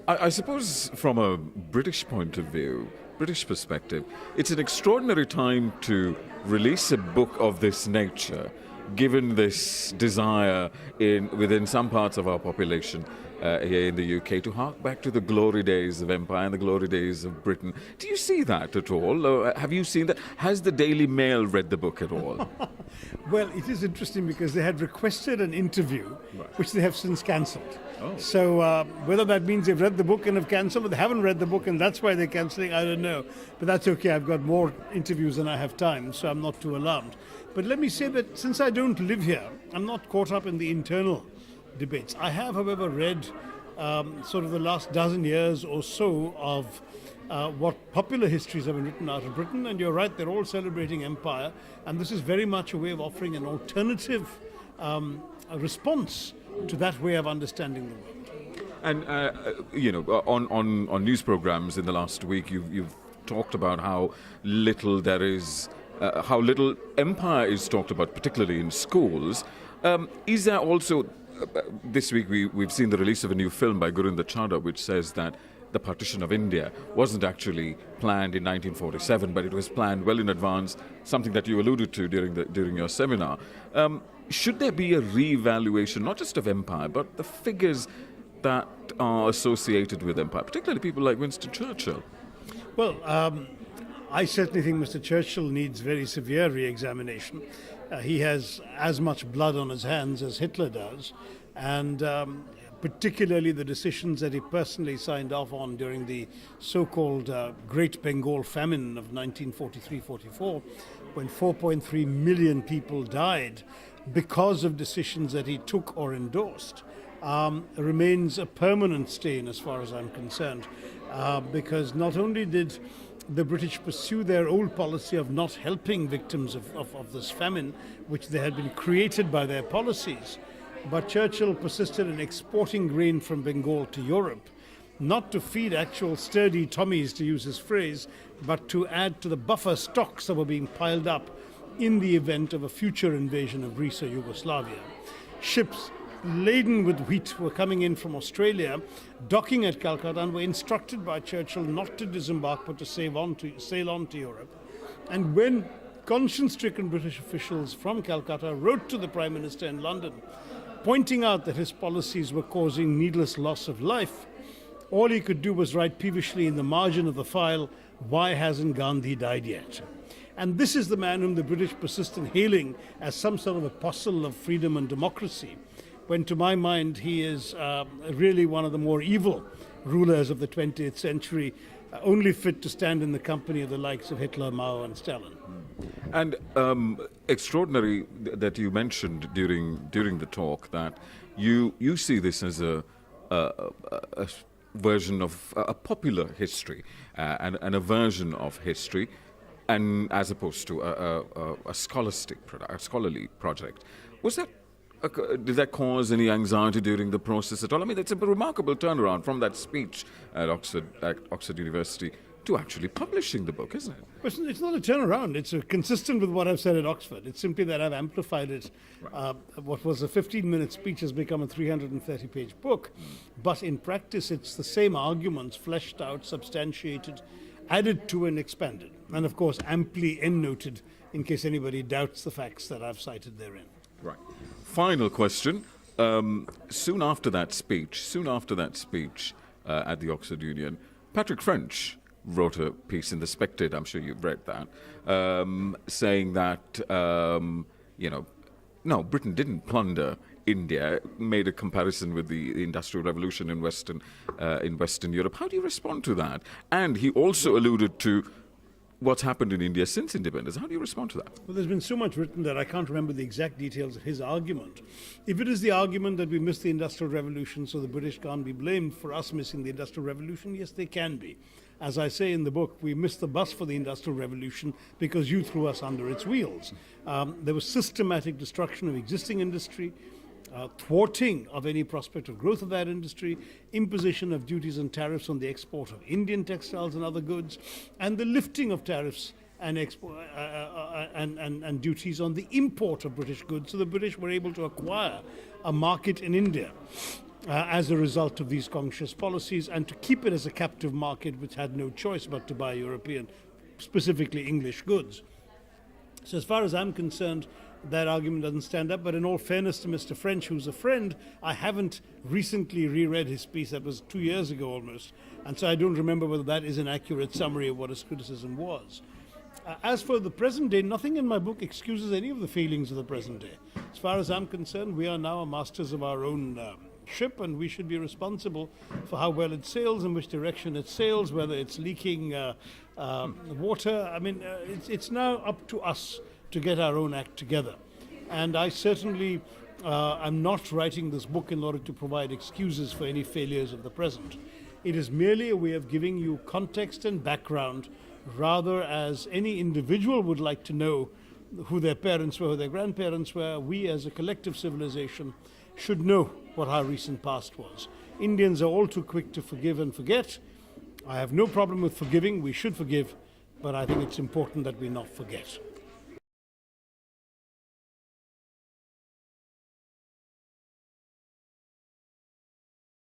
I suppose from a British point of view, British perspective, it's an extraordinary time to release a book of this nature, given this desire within some parts of our population here in the UK to hark back to the glory days of empire and the glory days of Britain. Do you see that at all? Or have you seen that? Has the Daily Mail read the book at all? Well, it is interesting because they had requested an interview, which they have since cancelled. Oh. So whether that means they've read the book and have cancelled, or they haven't read the book and that's why they're cancelling, I don't know. But that's okay. I've got more interviews than I have time, so I'm not too alarmed. But let me say that since I don't live here, I'm not caught up in the internal debates. I have, however, read sort of the last dozen years or so of what popular histories have been written out of Britain, and you're right, they're all celebrating empire, and this is very much a way of offering an alternative response to that way of understanding the world. And, on news programs in the last week, you've talked about how little there is, how little empire is talked about, particularly in schools. Is there also, this week we've seen the release of a new film by Gurinder Chadha, which says that the partition of India wasn't actually planned in 1947, but it was planned well in advance, something that you alluded to during your seminar. Should there be a re-evaluation, not just of empire, but the figures that are associated with empire, particularly people like Winston Churchill? Well, I certainly think Mr. Churchill needs very severe re-examination. He has as much blood on his hands as Hitler does, and particularly the decisions that he personally signed off on during the so-called Great Bengal Famine of 1943-44, when 4.3 million people died because of decisions that he took or endorsed, remains a permanent stain as far as I'm concerned, because not only did the British pursue their old policy of not helping victims of this famine, which they had been created by their policies, but Churchill persisted in exporting grain from Bengal to Europe, not to feed actual sturdy Tommies, to use his phrase, but to add to the buffer stocks that were being piled up in the event of a future invasion of Greece or Yugoslavia. Ships laden with wheat were coming in from Australia, docking at Calcutta, and were instructed by Churchill not to disembark but to sail on to Europe. And when conscience-stricken British officials from Calcutta wrote to the Prime Minister in London, pointing out that his policies were causing needless loss of life, all he could do was write peevishly in the margin of the file, "Why hasn't Gandhi died yet?" And this is the man whom the British persist in hailing as some sort of apostle of freedom and democracy, when to my mind he is really one of the more evil rulers of the 20th century, only fit to stand in the company of the likes of Hitler, Mao and Stalin. And extraordinary that you mentioned during the talk that you see this as a version of a popular history and a version of history, and as opposed to a scholarly project. Did that cause any anxiety during the process at all? I mean, it's a remarkable turnaround from that speech at Oxford University to actually publishing the book, isn't it? It's not a turnaround. It's consistent with what I've said at Oxford. It's simply that I've amplified it. Right. What was a 15-minute speech has become a 330-page book. But in practice, it's the same arguments fleshed out, substantiated, added to and expanded. And of course, amply endnoted in case anybody doubts the facts that I've cited therein. Right. Final question. Soon after that speech at the Oxford Union, Patrick French wrote a piece in The Spectator, I'm sure you've read that, saying that, no, Britain didn't plunder India, made a comparison with the Industrial Revolution in Western Europe. How do you respond to that? And he also alluded to what's happened in India since independence. How do you respond to that? Well, there's been so much written that I can't remember the exact details of his argument. If it is the argument that we missed the Industrial Revolution, so the British can't be blamed for us missing the Industrial Revolution, yes, they can be. As I say in the book, we missed the bus for the Industrial Revolution because you threw us under its wheels. There was systematic destruction of existing industry, thwarting of any prospect of growth of that industry, imposition of duties and tariffs on the export of Indian textiles and other goods, and the lifting of tariffs and duties on the import of British goods, so the British were able to acquire a market in India. as a result of these conscious policies, and to keep it as a captive market which had no choice but to buy European, specifically English goods. So as far as I'm concerned, that argument doesn't stand up. But in all fairness to Mr. French, who's a friend, I haven't recently reread his piece. That was 2 years ago almost. And so I don't remember whether that is an accurate summary of what his criticism was. As for the present day, nothing in my book excuses any of the failings of the present day. As far as I'm concerned, we are now masters of our own ship, and we should be responsible for how well it sails, in which direction it sails, whether it's leaking water. I mean, it's now up to us to get our own act together. And I certainly am not writing this book in order to provide excuses for any failures of the present. It is merely a way of giving you context and background, rather as any individual would like to know who their parents were, who their grandparents were. We as a collective civilization should know what our recent past was. Indians are all too quick to forgive and forget. I have no problem with forgiving. We should forgive, but I think it's important that we not forget.